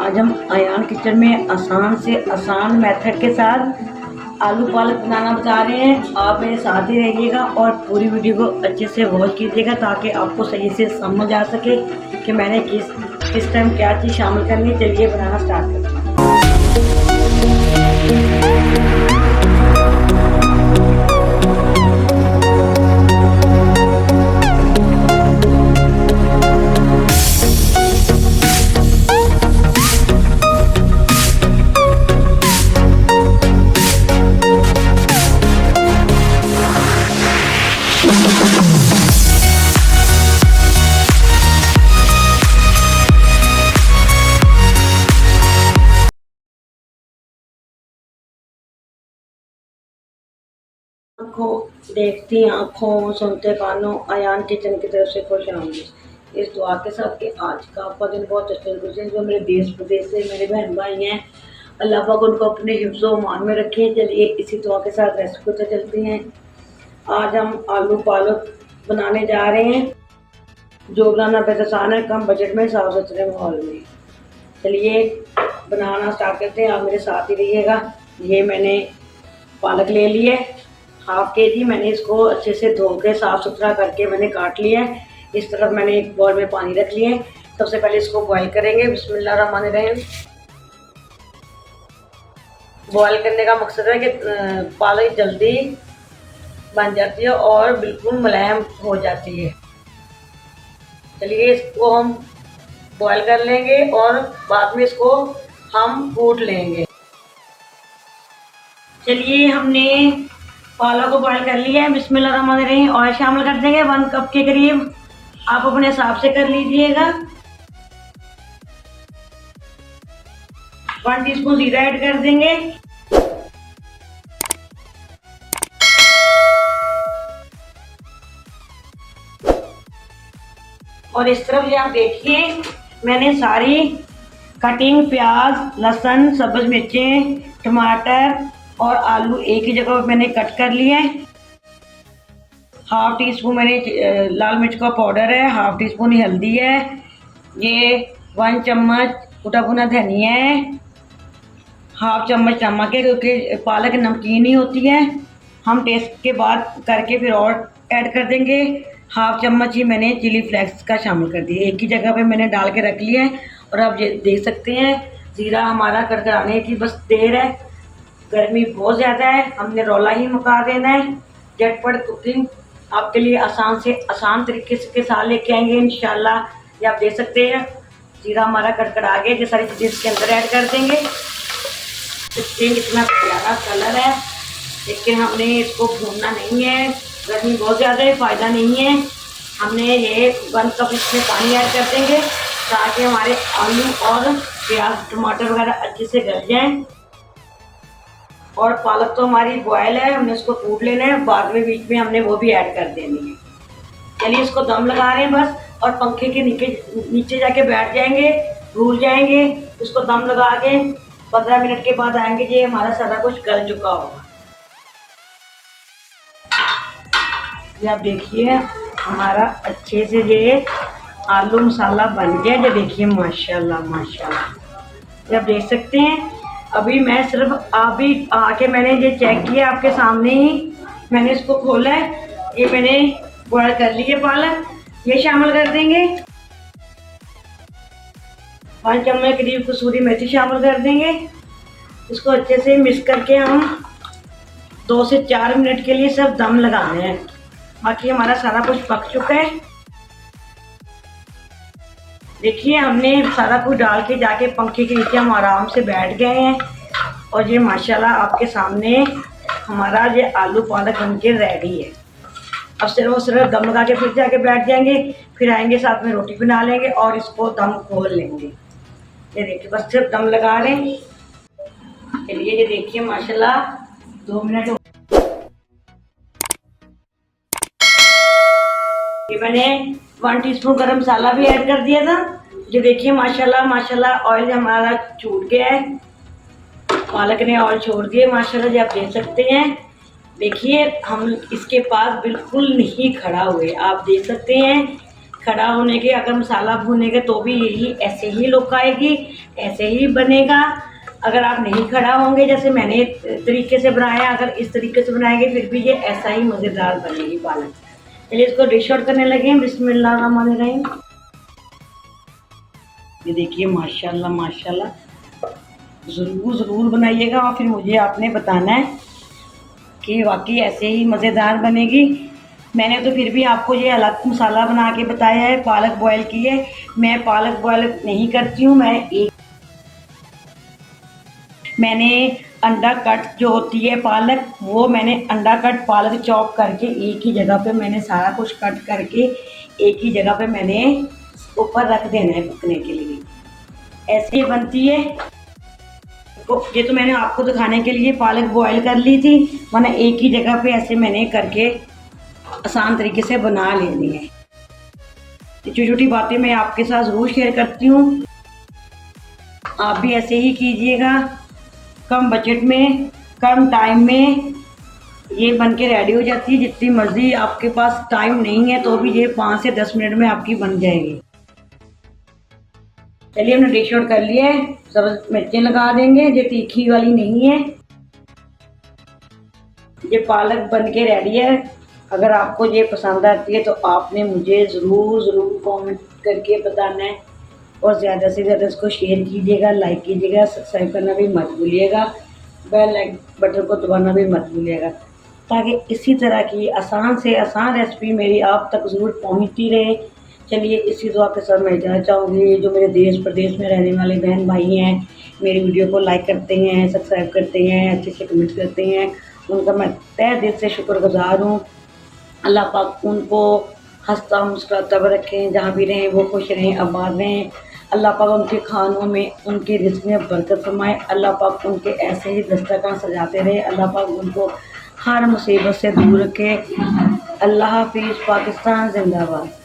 आज हम अयान किचन में आसान से आसान मेथड के साथ आलू पालक बनाना बता रहे हैं। आप मेरे साथ ही रहिएगा और पूरी वीडियो को अच्छे से वॉच कीजिएगा ताकि आपको सही से समझ आ सके कि मैंने किस टाइम क्या चीज़ शामिल करनी है। चलिए बनाना स्टार्ट करते हैं। को देखती आंखों सुनते कानों अयान किचन की तरफ से खुश आमदीद। इस दुआ के साथ कि आज का आपका दिन बहुत अच्छे गुजरे। जो मेरे देश प्रदेश से मेरे बहन भाई हैं, अल्लाह पाक उनको अपने हिफ्ज़ व मान में रखे। चलिए इसी दुआ के साथ रेसिपी पर चलते हैं। आज हम आलू पालक बनाने जा रहे हैं, जो बनाना बेहद आसान है, कम बजट में, साफ सुथरे माहौल में। चलिए बनाना स्टार्ट करते हैं, आप मेरे साथ ही रहिएगा। ये मैंने पालक ले ली है, हाफ के जी। मैंने इसको अच्छे से धो के साफ़ सुथरा करके मैंने काट लिया है। इस तरफ मैंने एक बॉल में पानी रख लिया है। सबसे पहले इसको बॉईल करेंगे। बिस्मिल्लाहिर्रहमानिर्रहीम। बॉईल करने का मकसद है कि पालक जल्दी बन जाती है और बिल्कुल मुलायम हो जाती है। चलिए इसको हम बॉईल कर लेंगे और बाद में इसको हम कूट लेंगे। चलिए हमने पालक को बॉईल कर लिया है। बिस्मिल्लाहिर्रहमानिर्रहीम। ऑयल शामिल कर देंगे 1 कप के करीब। आप अपने हिसाब से कर लीजिएगा। 1 टीस्पून जीरा ऐड कर देंगे। और इस तरफ ये आप देखिए, मैंने सारी कटिंग प्याज, लहसुन, सब्ज मिर्चें, टमाटर और आलू एक ही जगह पर मैंने कट कर लिए हैं। हाफ टी स्पून मैंने लाल मिर्च का पाउडर है, हाफ टी स्पून हल्दी है, ये 1 चम्मच कुटा भुना धनिया है, हाफ चम्मच नमक है क्योंकि पालक नमकीन ही होती है। हम टेस्ट के बाद करके फिर और ऐड कर देंगे। हाफ चम्मच ही मैंने चिली फ्लेक्स का शामिल कर दिया, एक ही जगह पे मैंने डाल के रख लिया है। और आप ये देख सकते हैं ज़ीरा हमारा कड़कड़ाने की बस देर है। गर्मी बहुत ज़्यादा है, हमने रौला ही मुका देना है। झटपट कुकिंग आपके लिए आसान से आसान तरीके के साथ लेके आएंगे इंशाल्लाह। ये आप देख सकते हैं जीरा हमारा कड़कड़ा गया। ये सारी चीज़ें इसके अंदर ऐड कर देंगे। देखिए कितना प्यारा कलर है, लेकिन हमने इसको भूनना नहीं है। गर्मी बहुत ज़्यादा है, फ़ायदा नहीं है। हमने ये 1 कप इसमें पानी ऐड कर देंगे ताकि हमारे आलू और प्याज टमाटर वगैरह अच्छे से गल जाएँ। और पालक तो हमारी बॉयल है, हमने इसको कूट लेना है। बाद में बीच में हमने वो भी ऐड कर देनी है। चलिए इसको दम लगा रहे हैं बस, और पंखे के नीचे जाके बैठ जाएंगे, भूल जाएंगे। इसको दम लगा के 15 मिनट के बाद आएंगे, ये हमारा सारा कुछ गल चुका होगा। ये आप देखिए हमारा अच्छे से ये आलू मसाला बन गया। ये देखिए माशाल्लाह माशाल्लाह, ये आप देख सकते हैं। अभी मैं सिर्फ अभी आके मैंने ये चेक किया आपके सामने ही, मैंने इसको खोला है। ये मैंने बॉयल कर ली है पालक, ये शामिल कर देंगे। 1 चम्मच करीब कसूरी मेथी शामिल कर देंगे। इसको अच्छे से मिक्स करके हम 2 से 4 मिनट के लिए सिर्फ दम लगाने हैं। बाकी हमारा सारा कुछ पक चुका है। देखिए हमने सारा कुछ डाल के जाके पंखे के नीचे हम आराम से बैठ गए हैं। और ये माशाल्लाह आपके सामने हमारा ये आलू पालक बन के रेडी है। अब सिर्फ दम लगा के फिर जाके बैठ जाएंगे, फिर आएंगे साथ में रोटी बना लेंगे और इसको दम खोल लेंगे। ये देखिए बस सिर्फ दम लगा लें। चलिए ये देखिए माशाल्लाह 2 मिनट ये मैंने 1 टीस्पून गरम मसाला भी ऐड कर दिया था। ये देखिए माशाल्लाह माशाल्लाह ऑयल हमारा छूट गया है, पालक ने ऑयल छोड़ दिया माशाल्लाह। जी आप देख सकते हैं, देखिए हम इसके पास बिल्कुल नहीं खड़ा हुए, आप देख सकते हैं। खड़ा होने के अगर मसाला भूनेंगे तो भी यही ऐसे ही लुक आएगी, ऐसे ही बनेगा। अगर आप नहीं खड़ा होंगे जैसे मैंने तरीके से बनाया, अगर इस तरीके से बनाएंगे फिर भी ये ऐसा ही मज़ेदार बनेगी पालक। चलिए इसको डिश आउट करने लगे। बिस्मिल्लाहिर्रहमानिर्रहीम। ये देखिए माशाल्लाह माशाल्लाह, ज़रूर ज़रूर बनाइएगा और फिर मुझे आपने बताना है कि वाकई ऐसे ही मज़ेदार बनेगी। मैंने तो फिर भी आपको ये अलग मसाला बना के बताया है, पालक बॉयल की है। मैं पालक बॉयल नहीं करती हूँ, मैंने अंडा कट जो होती है पालक, वो मैंने अंडा कट पालक चॉप करके एक ही जगह पे मैंने सारा कुछ कट करके एक ही जगह पे मैंने ऊपर रख देना है पकने के लिए। ऐसे ही बनती है। तो ये तो मैंने आपको दिखाने के लिए पालक बॉयल कर ली थी, वरना एक ही जगह पे ऐसे मैंने करके आसान तरीके से बना लेनी है। छोटी छोटी बातें मैं आपके साथ ज़रूर शेयर करती हूँ, आप भी ऐसे ही कीजिएगा। कम बजट में कम टाइम में ये बन के रेडी हो जाती है। जितनी मर्ज़ी आपके पास टाइम नहीं है तो भी ये 5 से 10 मिनट में आपकी बन जाएगी। चलिए हमने डिश आउट कर लिया है। सब्ज़ मिर्चें लगा देंगे, ये तीखी वाली नहीं है। ये पालक बन के रेडी है। अगर आपको ये पसंद आती है तो आपने मुझे ज़रूर कमेंट करके बताना है और ज़्यादा से ज़्यादा इसको शेयर कीजिएगा, लाइक कीजिएगा, सब्सक्राइब करना भी मत भूलिएगा, बेल बटन को दबाना भी मत भूलिएगा, ताकि इसी तरह की आसान से आसान रेसिपी मेरी आप तक ज़रूर पहुंचती रहे। चलिए इसी दुआ के साथ मैं कहना चाहूँगी, जो मेरे देश प्रदेश में रहने वाले बहन भाई हैं, मेरी वीडियो को लाइक करते हैं, सब्सक्राइब करते हैं, अच्छे से कमेंट करते हैं, उनका मैं तहे दिल से शुक्रगुज़ार हूँ। अल्लाह पाक उनको हंसता मुस्कुराता हुआ रखें, जहाँ भी रहें वो खुश रहें, आबाद रहें। अल्लाह पाक उनके खानों में, उनके रिज़्क़ में बरकत फरमाए। अल्लाह पाक उनके ऐसे ही दस्तरखान सजाते रहे। अल्लाह पाक उनको हर मुसीबत से दूर रखे। अल्लाह हाफ़िज़। पाकिस्तान ज़िंदाबाद।